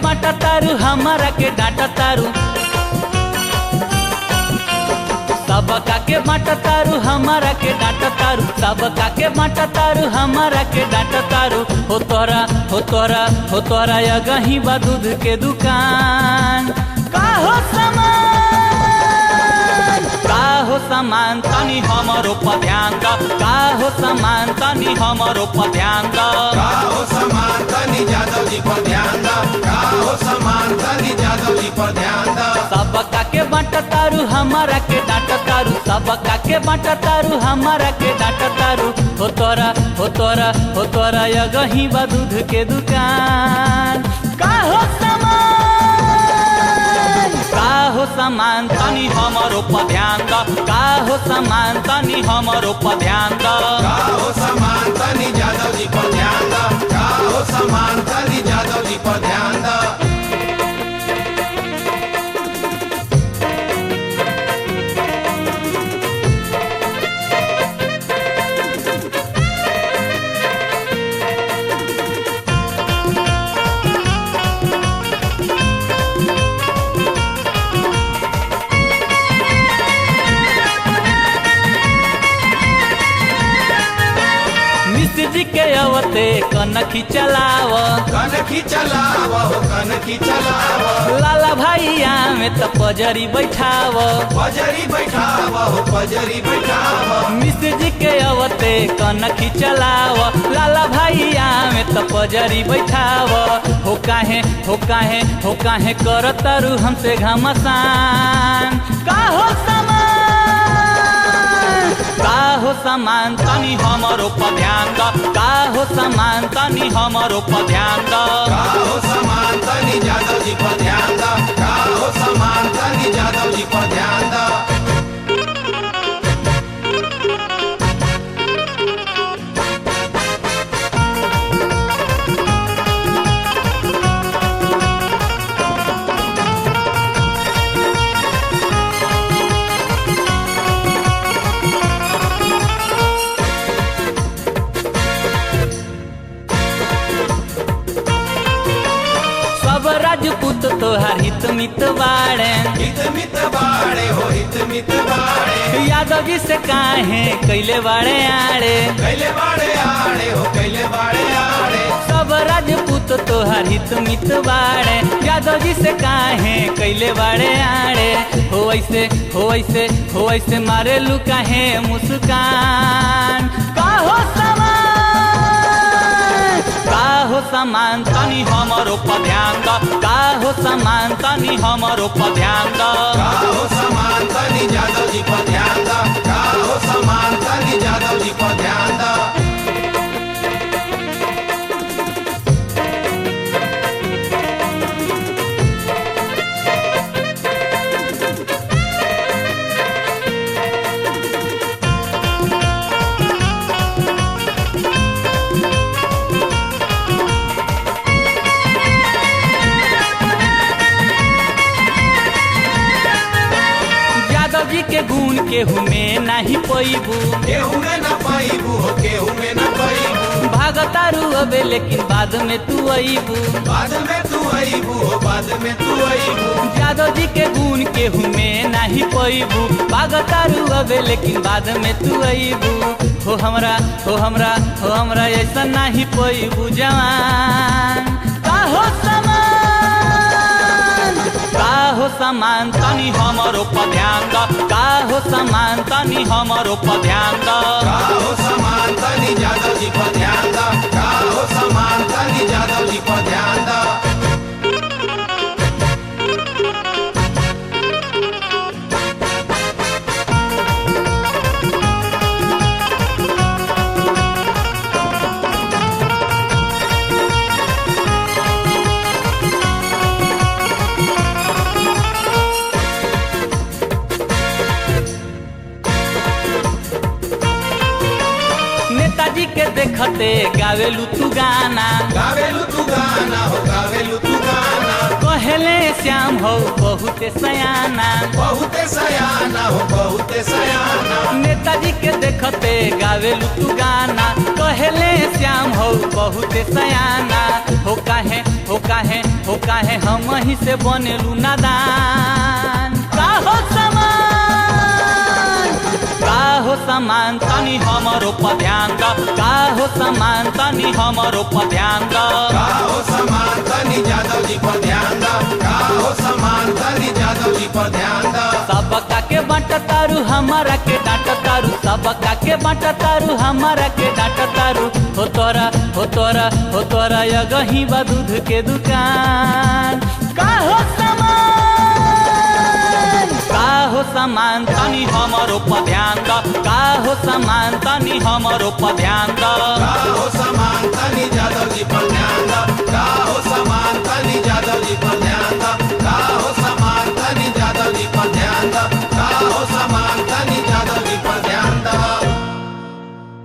बाटा तारू हमारा के डांटा तारू सबका के बाटा तारू हमारा के डांटा तारू सबका के बाटा तारू हमारा के डांटा तारू हो तोरा या गही बा दूध के दुकान का हो सामान तनी हमरो पर ध्यान द का हो सामान तनी हमरो पर ध्यान द का हो सामान तनी यादव जी पर ध्यान द का हो सामान तनी यादव जी पर ध्यान द सबका के बाटा तारू हमारा के डांटा तारू सबका के बाटा तारू हमारा के डांटा तारू हो तोरा या गही बा दूध के दुकान का हो सामान तनी हमरो पर ध्यान द का हो सामान तनी हमरो पर ध्यान द का हो सामान तनी यादव जी पर ध्यान द का हो सामान तनी यादव जी पर ध्यान द जी के अवते कनखी चलाव कनखी चलाव लाला भैया में तो पजरी बैठाव मिश्र जी के अवते कनखी चलाव लाला भैया में तो पजरी बैठाव हो काहे कर तारू हमसे घमसान का हो सामान तनी हमरो पर ध्यान द का हो सामान तनी हमरो पर ध्यान द का हो सामान तनी यादव जी पर ध्यान द का हो सामान तनी यादव जी पर ध्यान द राजपूत तोहार हित मित बाड़े हो हित मित बाड़े यादव जी से काहे कैले बाड़े आड़े हो कैले बाड़े आड़े सब राजपूत तोहार हित मित बाड़े यादव जी से काहे कैले बाड़े आड़े हो ऐसे मारे लू काहे मुस्कान का हो सामान तनी हमरो पर ध्यान द का हो सामान तनी हमरो पर ध्यान द का हो सामान तनी यादव जी पर ध्यान द का हो सामान तनी यादव जी पर ध्यान द के गुण केहू में नहीं पैबू केहू में न पैबू हो केहू में न पैबू भागतारू अबे लेकिन बाद में तू अईबू बाद में तू अईबू यादव जी के गुण केहू में नहीं पैबू भागतारू अबे लेकिन बाद में तू अईबू हो हमरा ऐसा नहीं पैबू जवान का हो सामान तनी हमरो पर ध्यान द का हो सामान तनी हमरो पर ध्यान द का हो सामान तनी यादव जी पर ध्यान द का हो सामान तनी यादव जी पर ध्यान द के देखते गावेलू तू गाना हो गावेलू तू गाना कहले श्याम हो बहुते सयाना हो बहुते सयाना। नेताजी के देखते गावेलू तू गाना, कहेले श्याम हो बहुते सयाना। हो काहे हो काहे हो काहे हम ही से बनेलू नादान। का हो समान तनी हमरो पर ध्यान द, का हो समान तनी हमरो पर ध्यान द। का हो समान तनी यादव जी पर ध्यान द, का हो समान तनी यादव जी पर ध्यान द। सबका के बांट तारू हमारा के डांट तारू, सबका के बांट तारू हमारा के डांट तारू। हो तोरा हो तोरा हो तोरा यगही बा दूध के दुकान। का हो समान तनी हमरो पर ध्यान द, का हो समान तनी हमरो पर ध्यान द। का हो